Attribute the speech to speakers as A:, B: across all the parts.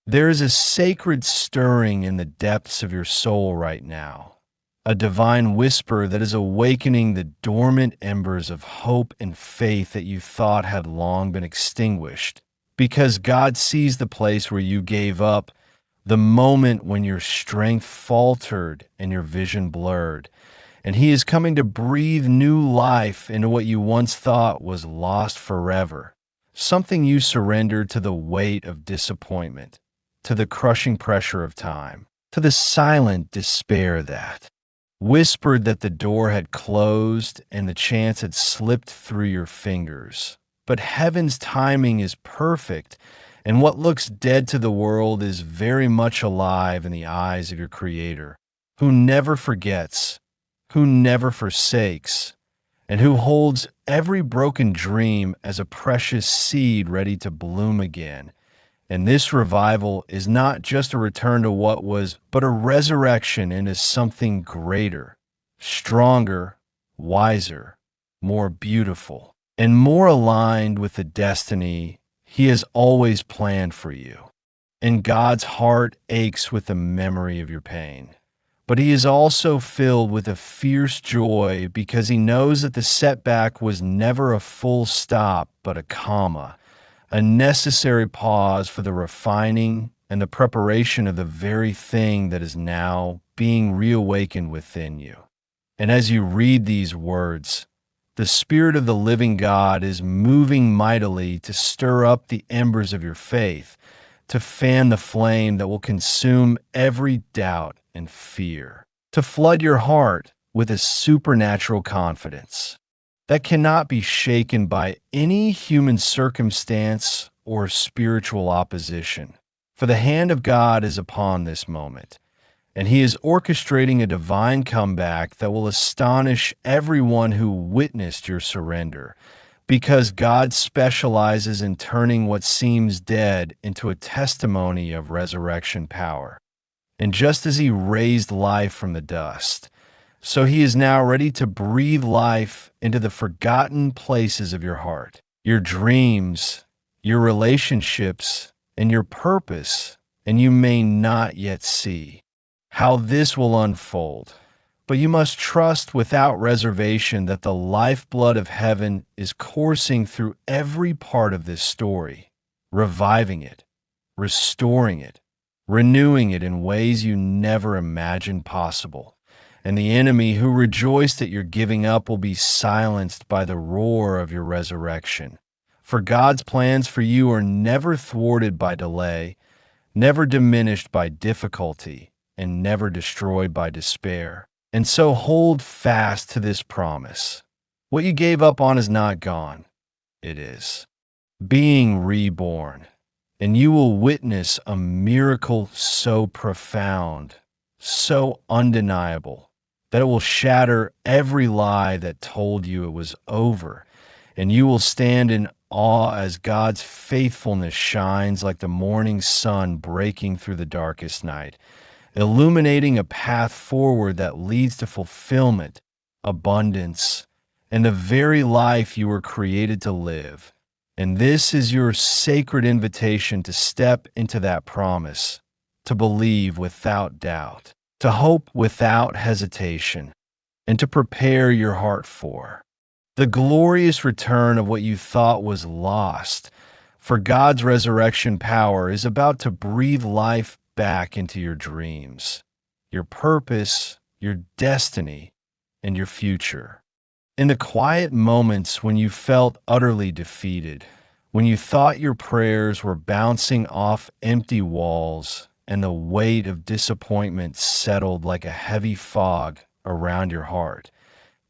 A: There is a sacred stirring in the depths of your soul right now, a divine whisper that is awakening the dormant embers of hope and faith that you thought had long been extinguished, because God sees the place where you gave up, the moment when your strength faltered and your vision blurred, and He is coming to breathe new life into what you once thought was lost forever, something you surrendered to the weight of disappointment, to the crushing pressure of time, to the silent despair that whispered that the door had closed and the chance had slipped through your fingers. But heaven's timing is perfect, and what looks dead to the world is very much alive in the eyes of your Creator, who never forgets, who never forsakes, and who holds every broken dream as a precious seed ready to bloom again. And this revival is not just a return to what was, but a resurrection into something greater, stronger, wiser, more beautiful, and more aligned with the destiny He has always planned for you. And God's heart aches with the memory of your pain. But He is also filled with a fierce joy because He knows that the setback was never a full stop, but a comma, a necessary pause for the refining and the preparation of the very thing that is now being reawakened within you. And as you read these words, the Spirit of the living God is moving mightily to stir up the embers of your faith, to fan the flame that will consume every doubt and fear, to flood your heart with a supernatural confidence that cannot be shaken by any human circumstance or spiritual opposition. For the hand of God is upon this moment, and He is orchestrating a divine comeback that will astonish everyone who witnessed your surrender, because God specializes in turning what seems dead into a testimony of resurrection power. And just as He raised life from the dust, so He is now ready to breathe life into the forgotten places of your heart, your dreams, your relationships, and your purpose, and you may not yet see how this will unfold. But you must trust without reservation that the lifeblood of heaven is coursing through every part of this story, reviving it, restoring it, renewing it in ways you never imagined possible. And the enemy who rejoiced at your giving up will be silenced by the roar of your resurrection. For God's plans for you are never thwarted by delay, never diminished by difficulty, and never destroyed by despair. And so hold fast to this promise. What you gave up on is not gone. It is being reborn. And you will witness a miracle so profound, so undeniable, that it will shatter every lie that told you it was over. And you will stand in awe as God's faithfulness shines like the morning sun breaking through the darkest night, illuminating a path forward that leads to fulfillment, abundance, and the very life you were created to live. And this is your sacred invitation to step into that promise, to believe without doubt, to hope without hesitation, and to prepare your heart for the glorious return of what you thought was lost. For God's resurrection power is about to breathe life back into your dreams, your purpose, your destiny, and your future. In the quiet moments when you felt utterly defeated, when you thought your prayers were bouncing off empty walls and the weight of disappointment settled like a heavy fog around your heart,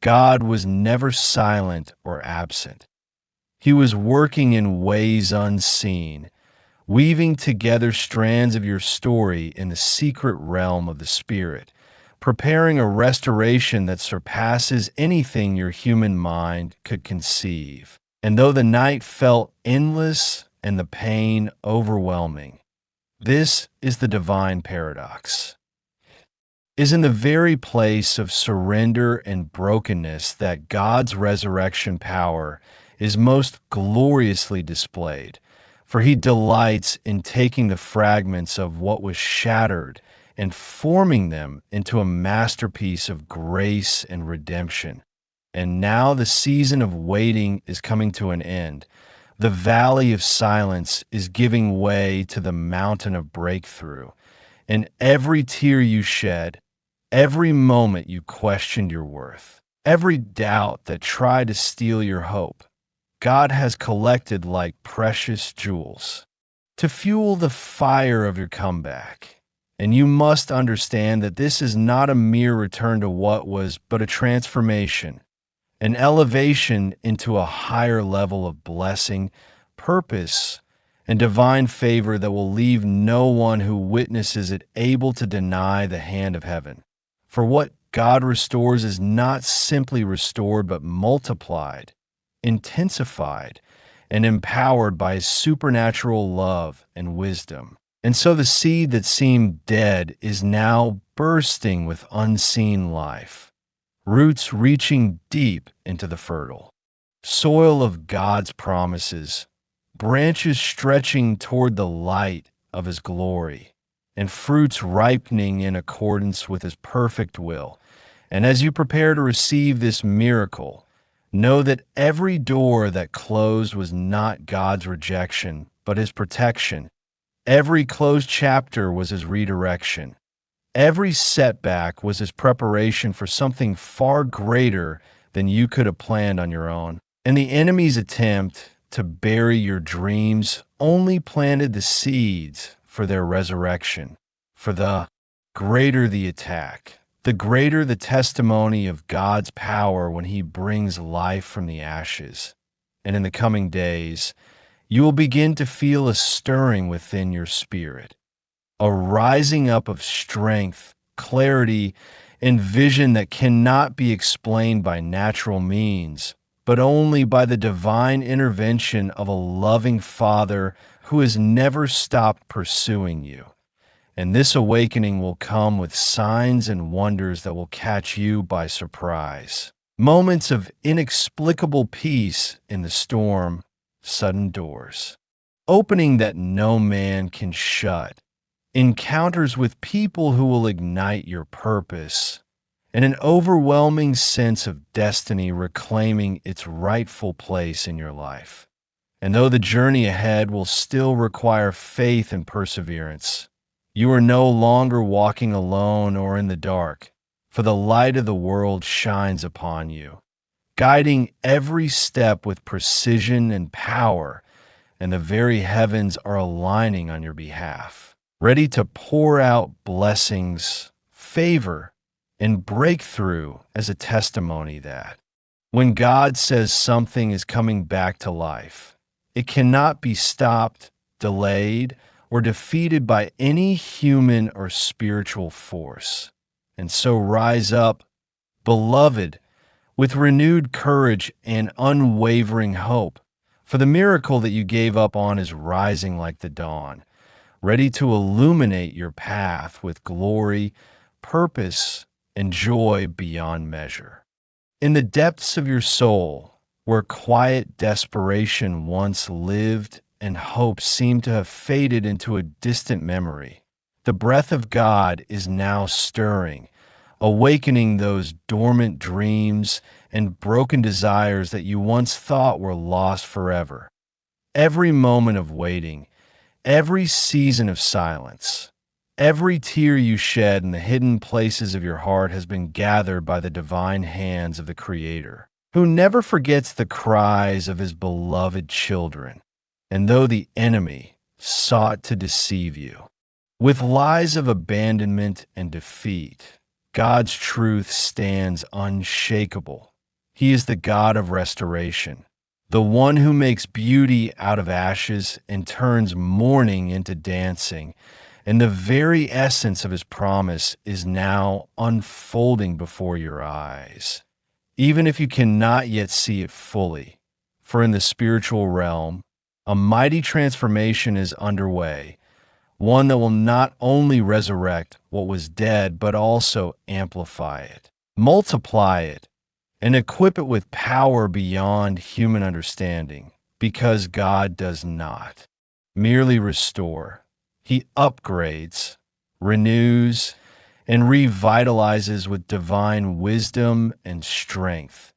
A: God was never silent or absent. He was working in ways unseen, weaving together strands of your story in the secret realm of the Spirit, preparing a restoration that surpasses anything your human mind could conceive. And though the night felt endless and the pain overwhelming, this is the divine paradox. Is in the very place of surrender and brokenness that God's resurrection power is most gloriously displayed. For he delights in taking the fragments of what was shattered and forming them into a masterpiece of grace and redemption. And now the season of waiting is coming to an end. The valley of silence is giving way to the mountain of breakthrough. And every tear you shed, every moment you questioned your worth, every doubt that tried to steal your hope, God has collected like precious jewels to fuel the fire of your comeback. And you must understand that this is not a mere return to what was, but a transformation, an elevation into a higher level of blessing, purpose, and divine favor that will leave no one who witnesses it able to deny the hand of heaven. For what God restores is not simply restored, but multiplied, intensified, and empowered by his supernatural love and wisdom. And so the seed that seemed dead is now bursting with unseen life, roots reaching deep into the fertile soil of God's promises, branches stretching toward the light of his glory, and fruits ripening in accordance with his perfect will. And as you prepare to receive this miracle, know that every door that closed was not God's rejection, but his protection. Every closed chapter was his redirection. Every setback was his preparation for something far greater than you could have planned on your own. And the enemy's attempt to bury your dreams only planted the seeds for their resurrection. For the greater the attack, the greater the testimony of God's power when he brings life from the ashes. And in the coming days, you will begin to feel a stirring within your spirit, a rising up of strength, clarity, and vision that cannot be explained by natural means, but only by the divine intervention of a loving Father who has never stopped pursuing you. And this awakening will come with signs and wonders that will catch you by surprise. Moments of inexplicable peace in the storm, sudden doors, opening that no man can shut, encounters with people who will ignite your purpose, and an overwhelming sense of destiny reclaiming its rightful place in your life. And though the journey ahead will still require faith and perseverance, you are no longer walking alone or in the dark, for the light of the world shines upon you, guiding every step with precision and power, and the very heavens are aligning on your behalf, ready to pour out blessings, favor, and breakthrough as a testimony that when God says something is coming back to life, it cannot be stopped, delayed, or defeated by any human or spiritual force. And so rise up, beloved, with renewed courage and unwavering hope, for the miracle that you gave up on is rising like the dawn, ready to illuminate your path with glory, purpose, and joy beyond measure. In the depths of your soul, where quiet desperation once lived and hope seemed to have faded into a distant memory, the breath of God is now stirring, awakening those dormant dreams and broken desires that you once thought were lost forever. Every moment of waiting, every season of silence, every tear you shed in the hidden places of your heart has been gathered by the divine hands of the Creator, who never forgets the cries of his beloved children. And though the enemy sought to deceive you with lies of abandonment and defeat, God's truth stands unshakable. He is the God of restoration, the one who makes beauty out of ashes and turns mourning into dancing. And the very essence of his promise is now unfolding before your eyes, even if you cannot yet see it fully. For in the spiritual realm, a mighty transformation is underway, one that will not only resurrect what was dead, but also amplify it, multiply it, and equip it with power beyond human understanding, because God does not. merely restore. He upgrades, renews, and revitalizes with divine wisdom and strength.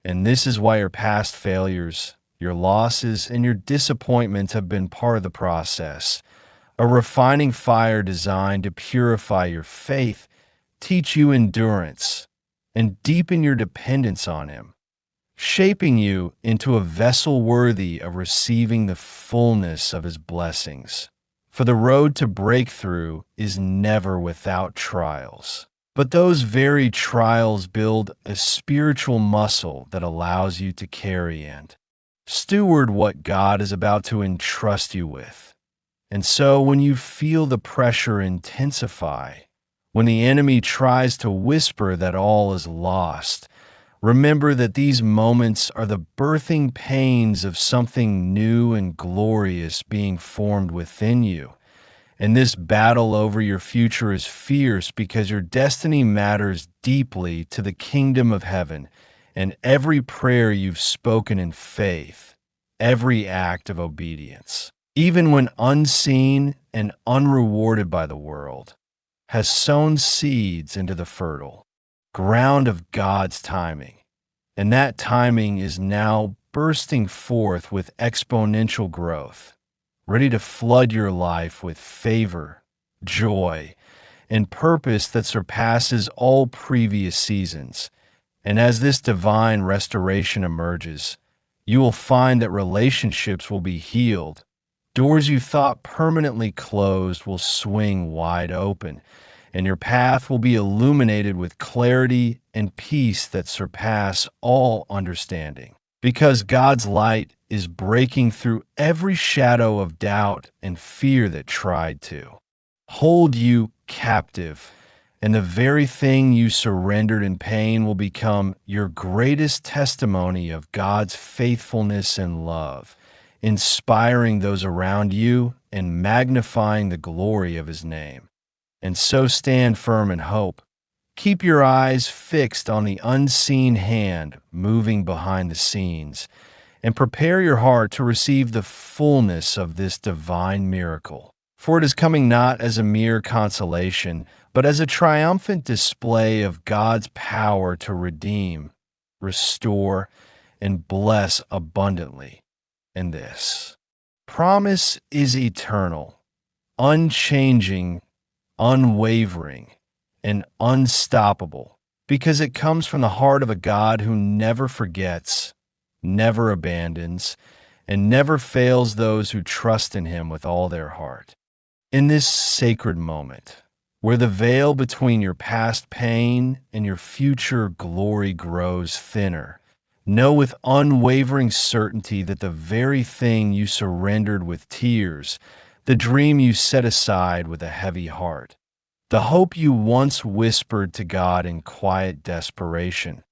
A: And this is why your past failures, your losses, and your disappointments have been part of the process. A refining fire designed to purify your faith, teach you endurance, and deepen your dependence on Him, shaping you into a vessel worthy of receiving the fullness of His blessings. For the road to breakthrough is never without trials. But those very trials build a spiritual muscle that allows you to carry and steward what God is about to entrust you with. And so when you feel the pressure intensify, when the enemy tries to whisper that all is lost, remember that these moments are the birthing pains of something new and glorious being formed within you. And this battle over your future is fierce because your destiny matters deeply to the kingdom of heaven, and every prayer you've spoken in faith, every act of obedience, even when unseen and unrewarded by the world, has sown seeds into the fertile ground of God's timing. And that timing is now bursting forth with exponential growth, ready to flood your life with favor, joy, and purpose that surpasses all previous seasons. And as this divine restoration emerges, you will find that relationships will be healed. Doors you thought permanently closed will swing wide open, and your path will be illuminated with clarity and peace that surpass all understanding. Because God's light is breaking through every shadow of doubt and fear that tried to hold you captive, and the very thing you surrendered in pain will become your greatest testimony of God's faithfulness and love, inspiring those around you and magnifying the glory of His name. And so stand firm in hope. Keep your eyes fixed on the unseen hand moving behind the scenes, and prepare your heart to receive the fullness of this divine miracle. For it is coming not as a mere consolation, but as a triumphant display of God's power to redeem, restore, and bless abundantly. And this promise is eternal, unchanging, unwavering, and unstoppable, because it comes from the heart of a God who never forgets, never abandons, and never fails those who trust in Him with all their heart. In this sacred moment, where the veil between your past pain and your future glory grows thinner, know with unwavering certainty that the very thing you surrendered with tears, the dream you set aside with a heavy heart, the hope you once whispered to God in quiet desperation,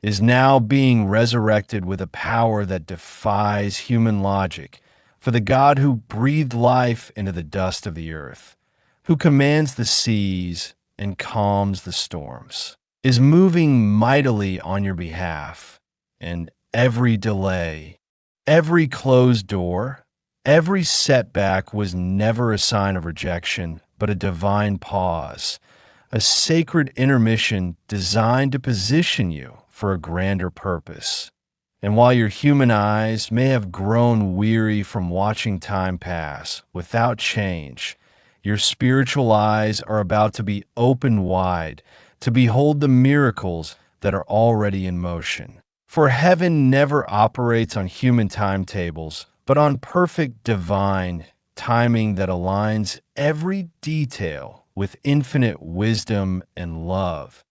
A: is now being resurrected with a power that defies human logic. For the God who breathed life into the dust of the earth, who commands the seas and calms the storms, is moving mightily on your behalf. And every delay, every closed door, every setback was never a sign of rejection, but a divine pause, a sacred intermission designed to position you for a grander purpose. And while your human eyes may have grown weary from watching time pass without change, your spiritual eyes are about to be opened wide to behold the miracles that are already in motion. For heaven never operates on human timetables, but on perfect divine timing that aligns every detail with infinite wisdom and love.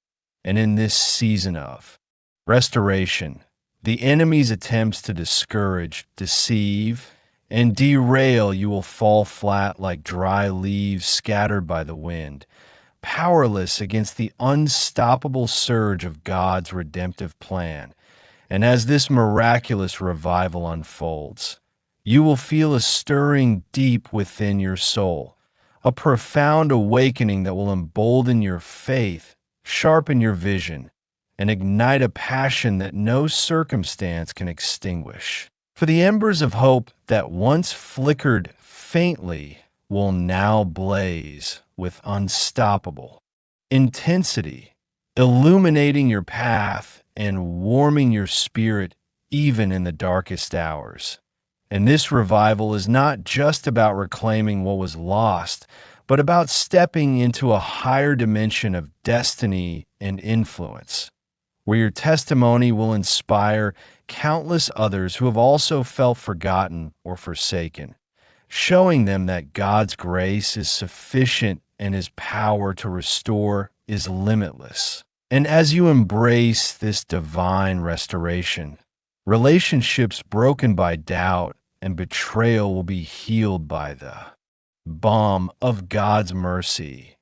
A: And in this season of restoration, the enemy's attempts to discourage, deceive, and derail you will fall flat like dry leaves scattered by the wind, powerless against the unstoppable surge of God's redemptive plan. And as this miraculous revival unfolds, you will feel a stirring deep within your soul, a profound awakening that will embolden your faith, sharpen your vision, and ignite a passion that no circumstance can extinguish. For the embers of hope that once flickered faintly will now blaze with unstoppable intensity, illuminating your path and warming your spirit even in the darkest hours. And this revival is not just about reclaiming what was lost, but about stepping into a higher dimension of destiny and influence, where your testimony will inspire countless others who have also felt forgotten or forsaken, showing them that God's grace is sufficient and his power to restore is limitless. And as you embrace this divine restoration, relationships broken by doubt and betrayal will be healed by the balm of God's mercy.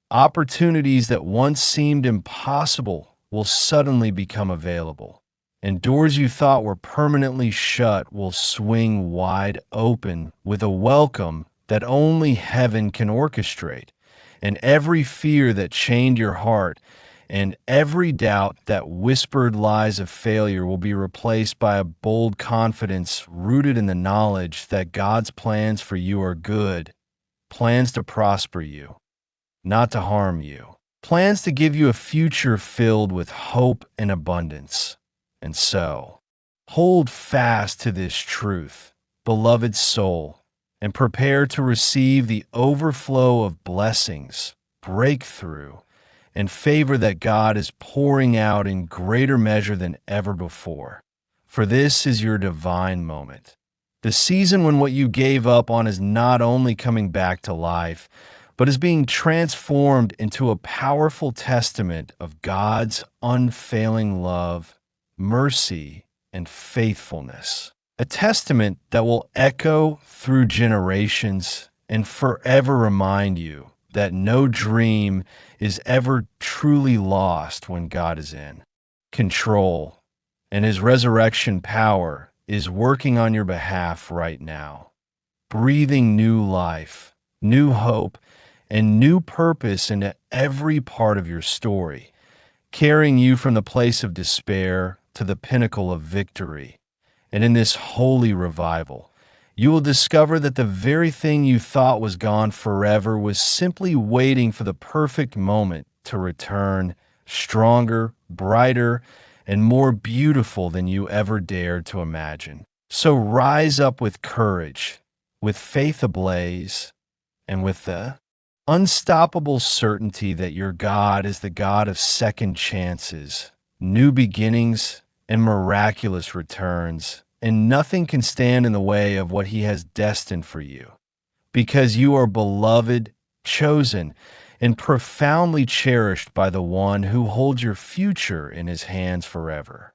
A: Opportunities that once seemed impossible will suddenly become available, and doors you thought were permanently shut will swing wide open with a welcome that only heaven can orchestrate. And every fear that chained your heart and every doubt that whispered lies of failure will be replaced by a bold confidence rooted in the knowledge that God's plans for you are good, plans to prosper you, not to harm you, plans to give you a future filled with hope and abundance. And so, hold fast to this truth, beloved soul, and prepare to receive the overflow of blessings, breakthrough, and favor that God is pouring out in greater measure than ever before. For this is your divine moment. The season when what you gave up on is not only coming back to life, but is being transformed into a powerful testament of God's unfailing love, mercy, and faithfulness. A testament that will echo through generations and forever remind you that no dream is ever truly lost when God is in control, and his resurrection power is working on your behalf right now, breathing new life, new hope, and new purpose into every part of your story, carrying you from the place of despair to the pinnacle of victory. And in this holy revival, you will discover that the very thing you thought was gone forever was simply waiting for the perfect moment to return, stronger, brighter, and more beautiful than you ever dared to imagine. So rise up with courage, with faith ablaze, and with the unstoppable certainty that your God is the God of second chances, new beginnings, and miraculous returns, and nothing can stand in the way of what he has destined for you, because you are beloved, chosen, and profoundly cherished by the one who holds your future in his hands forever.